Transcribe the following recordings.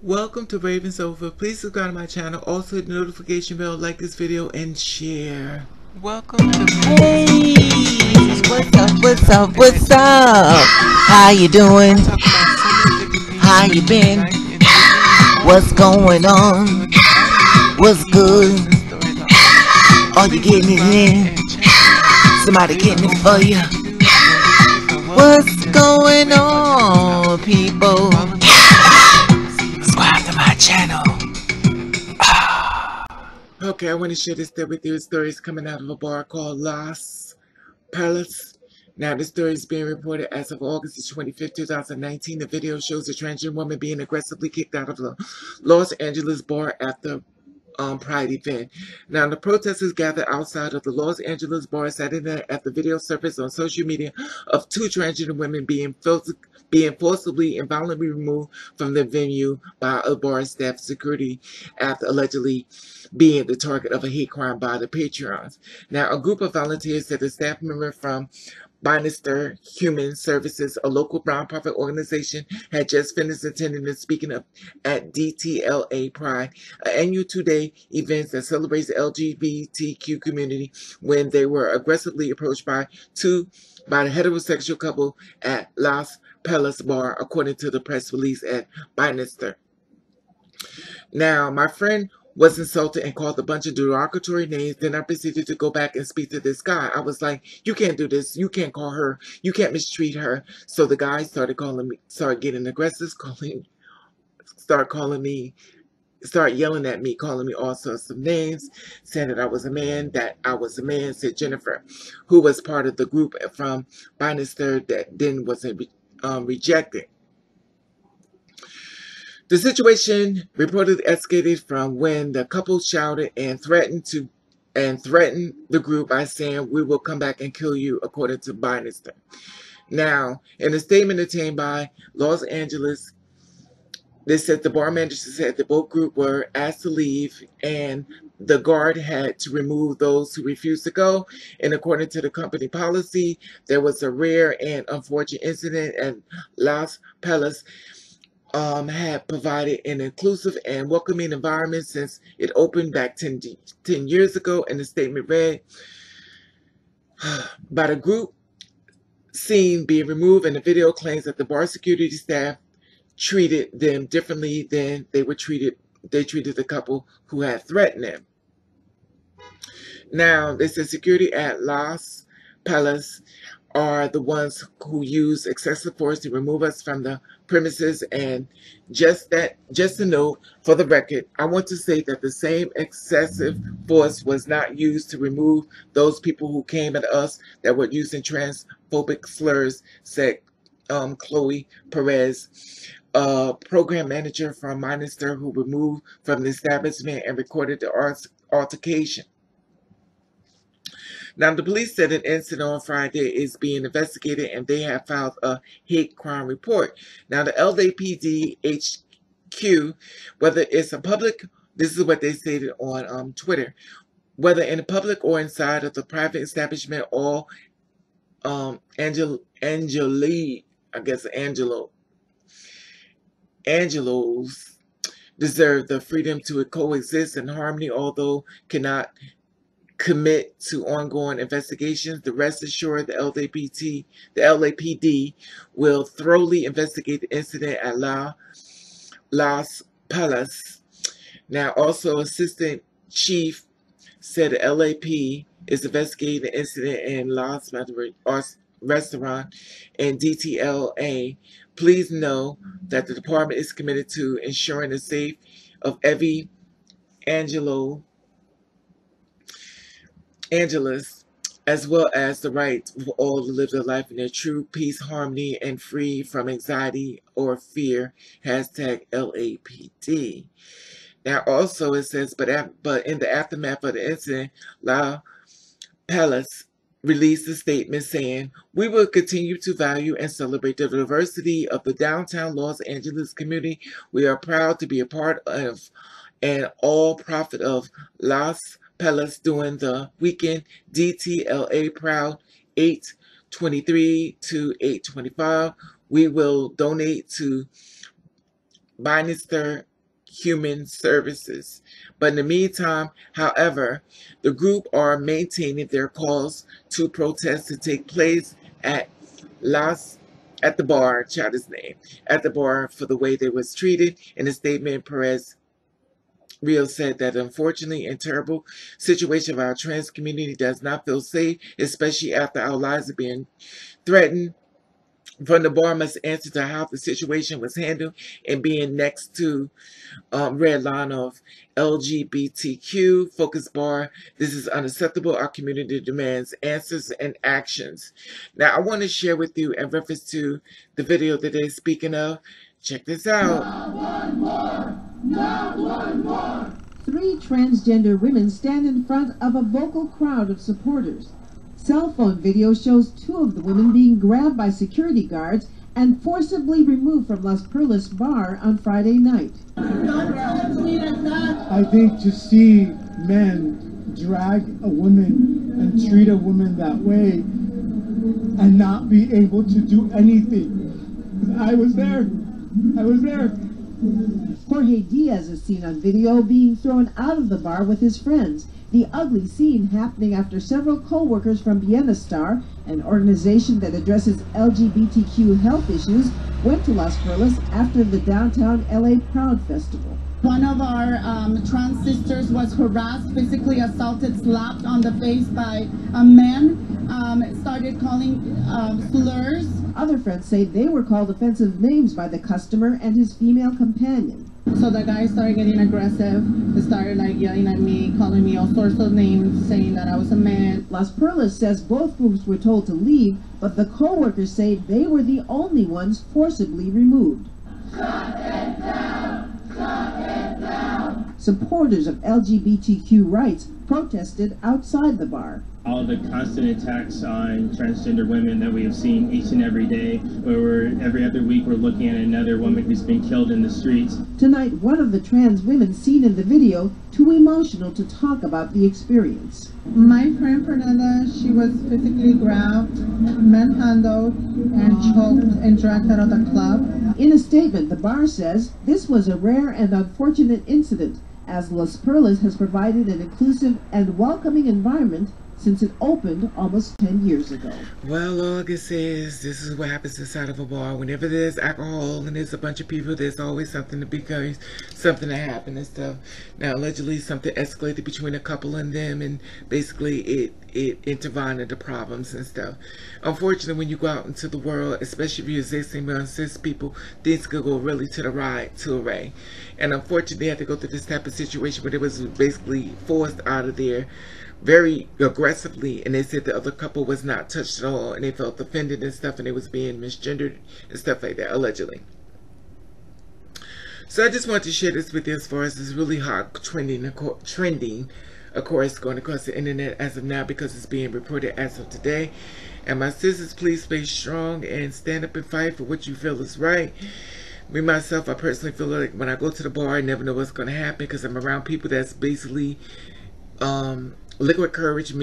Welcome to Ravens Over. Please subscribe to my channel. Also hit the notification bell, like this video, and share. Welcome to Hey, what's up? How you doing? How you been? What's going on? What's good? Are you getting it in? Somebody getting it for you? What's going on, people? Subscribe to my channel. Okay, I want to share this with you. Stories coming out of a bar called Las Perez. Now, this story is being reported as of August 25th, 2019. The video shows a transgender woman being aggressively kicked out of the Los Angeles bar after Pride event. Now, the protesters gathered outside of the Los Angeles bar Saturday night after video surfaced on social media of two transgender women being forcibly and violently removed from the venue by a bar staff security after allegedly being the target of a hate crime by the patrons. Now, a group of volunteers said a staff member from Bannister Human Services, a local nonprofit organization, had just finished attending and speaking up at DTLA Pride, an annual two-day event that celebrates the LGBTQ community, when they were aggressively approached by the heterosexual couple at Las Perez Bar, according to the press release at Bannister. Now, my friend was insulted and called a bunch of derogatory names. Then I proceeded to go back and speak to this guy. I was like, you can't do this. You can't call her. You can't mistreat her. So the guy started getting aggressive, started yelling at me, calling me all sorts of names, saying that I was a man, said Jennifer, who was part of the group from Bannister that then was rejected. The situation reportedly escalated from when the couple shouted and threatened the group by saying, "We will come back and kill you," according to Bannister. Now, in a statement obtained by Los Angeles, they said the bar manager said the both group were asked to leave and the guard had to remove those who refused to go. And according to the company policy, there was a rare and unfortunate incident at Las Perez. Had provided an inclusive and welcoming environment since it opened back 10 years ago. And the statement read, by the group seen being removed, and the video claims that the bar security staff treated them differently than they treated the couple who had threatened them. Now, they said security at Las Perez are the ones who use excessive force to remove us from the premises. And just a note for the record, I want to say that the same excessive force was not used to remove those people who came at us that were using transphobic slurs, said Chloe Perez, a program manager from Bannister, who removed from the establishment and recorded the altercation. Now, the police said an incident on Friday is being investigated and they have filed a hate crime report. Now, the LAPD HQ, whether it's a public, this is what they stated on Twitter, whether in the public or inside of the private establishment, all Angelos deserve the freedom to coexist in harmony, although cannot commit to ongoing investigations. The rest assured the LAPD will thoroughly investigate the incident at Las Perez. Now, also, Assistant Chief said the LAP is investigating the incident in Las Perez restaurant and DTLA. Please know that the department is committed to ensuring the safety of every Angeles, as well as the right for all to live their life in their true peace, harmony, and free from anxiety or fear. Hashtag LAPD. Now, also it says, but in the aftermath of the incident, La Perez released a statement saying, "We will continue to value and celebrate the diversity of the downtown Los Angeles community. We are proud to be a part of and all profit of Las Perez during the weekend. DTLA Proud 8/23 to 8/25. We will donate to Bannister Human Services. But in the meantime, however, the group are maintaining their calls to protest to take place at Las at the bar, child his name, at the bar for the way they was treated. In a statement, Perez-Rios said that unfortunately and terrible situation of our trans community does not feel safe, especially after our lives are being threatened. From the bar must answer to how the situation was handled and being next to red line of LGBTQ focus bar. This is unacceptable. Our community demands answers and actions. Now, I want to share with you in reference to the video that they're speaking of. Check this out. Not one more. Not one more. 3 transgender women stand in front of a vocal crowd of supporters. Cell phone video shows 2 of the women being grabbed by security guards and forcibly removed from Las Perlas bar on Friday night. I think to see men drag a woman and treat a woman that way and not be able to do anything. I was there. Jorge Diaz is seen on video being thrown out of the bar with his friends. The ugly scene happening after several co-workers from Bienestar, an organization that addresses LGBTQ health issues, went to Las Perlas after the downtown LA Proud Festival. One of our trans sisters was harassed, physically assaulted, slapped on the face by a man, started calling slurs. Other friends say they were called offensive names by the customer and his female companion. So the guy started getting aggressive. He started like yelling at me, calling me all sorts of names, saying that I was a man. Las Perlas says both groups were told to leave, but the co-workers say they were the only ones forcibly removed. Shut it down! Shut it down! Supporters of LGBTQ rights protested outside the bar. All the constant attacks on transgender women that we have seen each and every day, where every other week we're looking at another woman who's been killed in the streets. Tonight, one of the trans women seen in the video too emotional to talk about the experience. My friend Fernanda, she was physically grabbed, manhandled, and choked and dragged out of the club. In a statement, the bar says this was a rare and unfortunate incident, as Las Perlas has provided an inclusive and welcoming environment since it opened almost 10 years ago. Well, all I can say is this is what happens inside of a bar. Whenever there's alcohol and there's a bunch of people, there's always something to become, something to happen and stuff. Now, allegedly, something escalated between a couple and them, and basically it intertwined into problems and stuff. Unfortunately, when you go out into the world, especially if you're existing among cis people, things could go really to the right, to array. And unfortunately, they had to go through this type of situation where it was basically forced out of there very aggressively, and they said the other couple was not touched at all, and they felt offended and stuff, and they was being misgendered and stuff like that, allegedly. So I just wanted to share this with you as far as this really hot trending, of course, going across the internet as of now, because it's being reported as of today. And my sisters, please stay strong and stand up and fight for what you feel is right. Me, myself, I personally feel like when I go to the bar, I never know what's going to happen, because I'm around people that's basically liquid courage,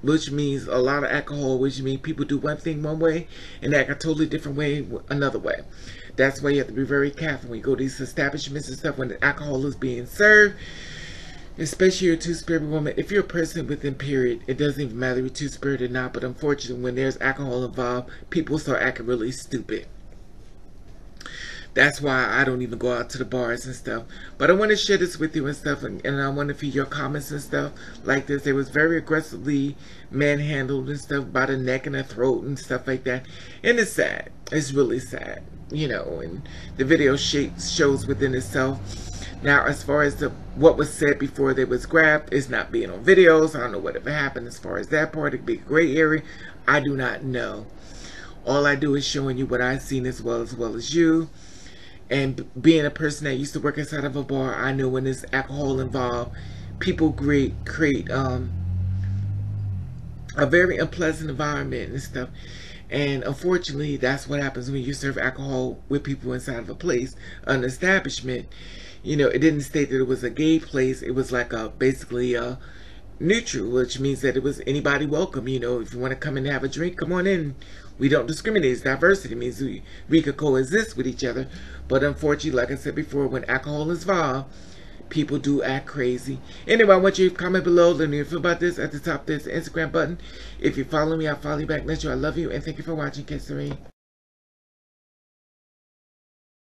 which means a lot of alcohol, which means people do one thing one way and act a totally different way another way. That's why you have to be very careful when you go to these establishments and stuff when the alcohol is being served, especially you're a two-spirit woman. If you're a person within period, it doesn't even matter if you're two-spirit or not, but unfortunately when there's alcohol involved, people start acting really stupid. That's why I don't even go out to the bars and stuff. But I want to share this with you and stuff, and I want to feed your comments and stuff like this. They was very aggressively manhandled and stuff by the neck and the throat and stuff like that. And it's sad. It's really sad, you know, and the video shows within itself. Now, as far as what was said before they was grabbed, is not being on videos. I don't know whatever happened as far as that part. It could be a gray area. I do not know. All I do is showing you what I've seen as well as you. And being a person that used to work inside of a bar, I know when there's alcohol involved, people create a very unpleasant environment and stuff. And unfortunately, that's what happens when you serve alcohol with people inside of a place, an establishment. You know, it didn't state that it was a gay place. It was like basically a neutral, which means that it was anybody welcome. You know, if you want to come and have a drink, come on in. We don't discriminate. It's diversity. It means we could coexist with each other. But unfortunately, like I said before, when alcohol is involved, people do act crazy. Anyway, I want you to comment below. Let me know what you feel about this. At the top, there's the Instagram button. If you follow me, I'll follow you back. Let you. I love you, and thank you for watching. Kiss the rain.